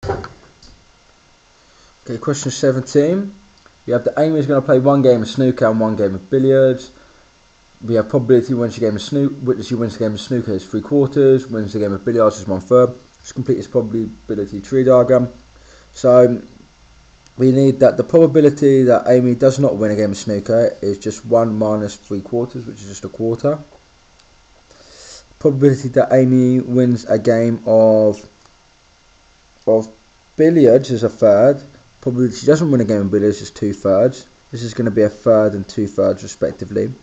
Okay, question 17. You have that Amy is going to play one game of snooker and one game of billiards. We have probability when she wins the game of snooker is 3/4, wins the game of billiards is 1/3. Let's complete this probability tree diagram. So we need that the probability that Amy does not win a game of snooker is just 1 minus 3/4, which is just a quarter. Probability that Amy wins a game of billiards is 1/3. Probability she doesn't win a game of billiards is 2/3. This is going to be 1/3 and 2/3 respectively.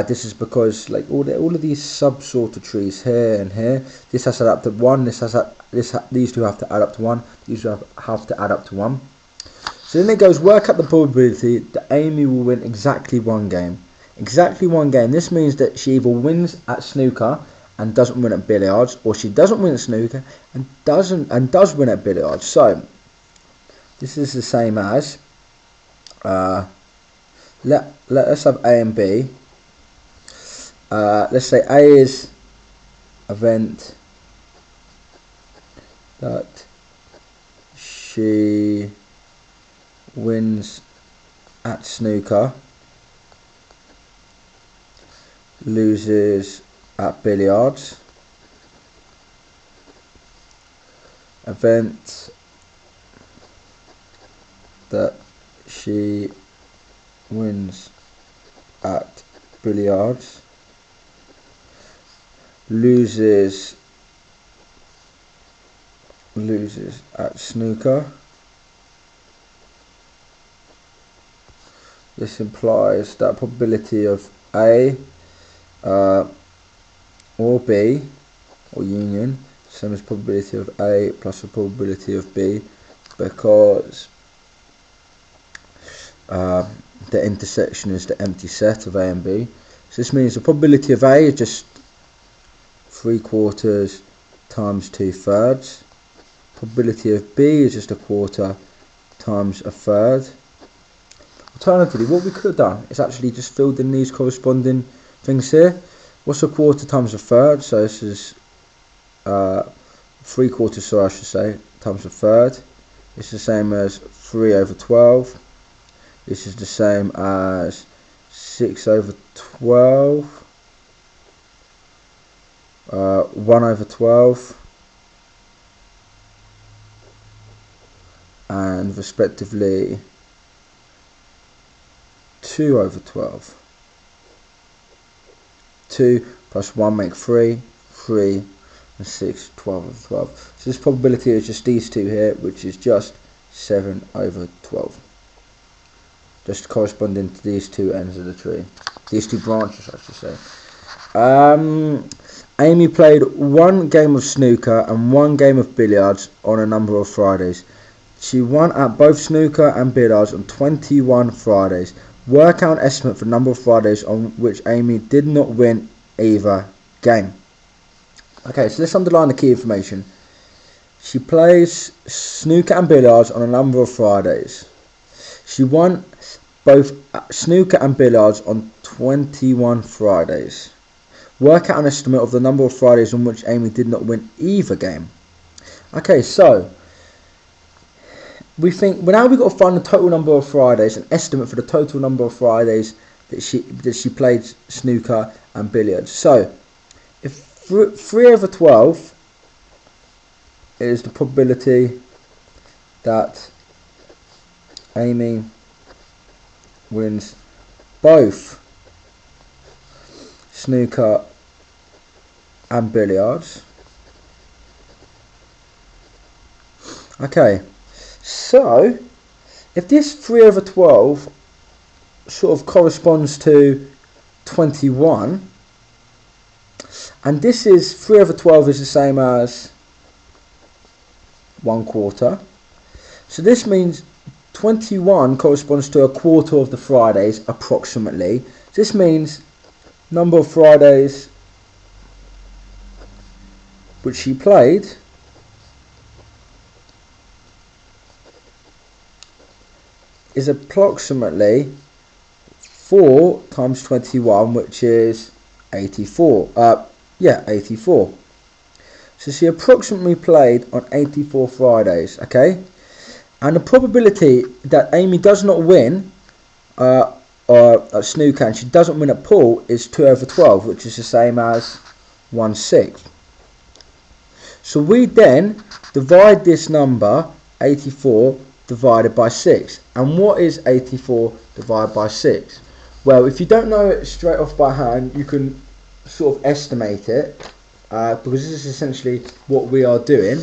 This is because like all of these sub sort of trees here and here, this has to add up to 1. These two have to add up to 1. These two have to add up to 1. So then it goes, work out the probability that Amy will win exactly one game. Exactly one game. This means that she either wins at snooker and doesn't win at billiards, or she doesn't win at snooker and does win at billiards. So this is the same as let's have A and B. Let's say A is event that she wins at snooker, loses at billiards. Event that she wins at billiards, loses at snooker. This implies that probability of A or B or union, same as probability of A plus the probability of B, because the intersection is the empty set of A and B. So this means the probability of A is just 3/4 times 2/3. Probability of B is just 1/4 times 1/3. Alternatively, what we could have done is actually just filled in these corresponding things here. What's 1/4 times 1/3? So this is 3/4, so I should say, times 1/3. It's the same as 3/12. This is the same as 6/12. 1/12. And respectively 2/12. 2 plus 1 make 3, 3 and 6, 12/12. So this probability is just these two here, which is just 7/12. Just corresponding to these two ends of the tree. These two branches, I should say. Amy played one game of snooker and one game of billiards on a number of Fridays. She won at both snooker and billiards on 21 Fridays. Work out an estimate for the number of Fridays on which Amy did not win either game. Okay, so let's underline the key information. She plays snooker and billiards on a number of Fridays. She won both snooker and billiards on 21 Fridays. Work out an estimate of the number of Fridays on which Amy did not win either game. Okay, so we think now we've got to find the total number of Fridays, an estimate for the total number of Fridays that she played snooker and billiards. So if 3/12 is the probability that Amy wins both snooker and billiards. Okay, so if this 3/12 sort of corresponds to 21, and this is 3/12 is the same as 1/4, so this means 21 corresponds to 1/4 of the Fridays approximately. This means number of Fridays which she played is approximately 4 times 21, which is 84. 84. So she approximately played on 84 Fridays, okay? And the probability that Amy does not win at snooker and she doesn't win at pool is 2 over 12, which is the same as 1/6. So we then divide this number, 84, divided by 6. And what is 84 divided by 6? Well, if you don't know it straight off by hand, you can sort of estimate it, because this is essentially what we are doing.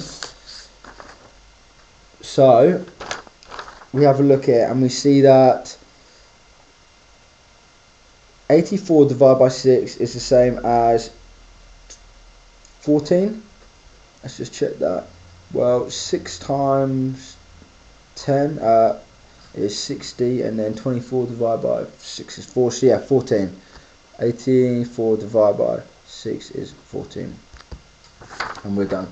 So we have a look here and we see that 84 divided by 6 is the same as 14. Let's just check that. Well, 6 times 10 is 60, and then 24 divided by 6 is 4. So yeah, 14. 84 divided by 6 is 14. And we're done.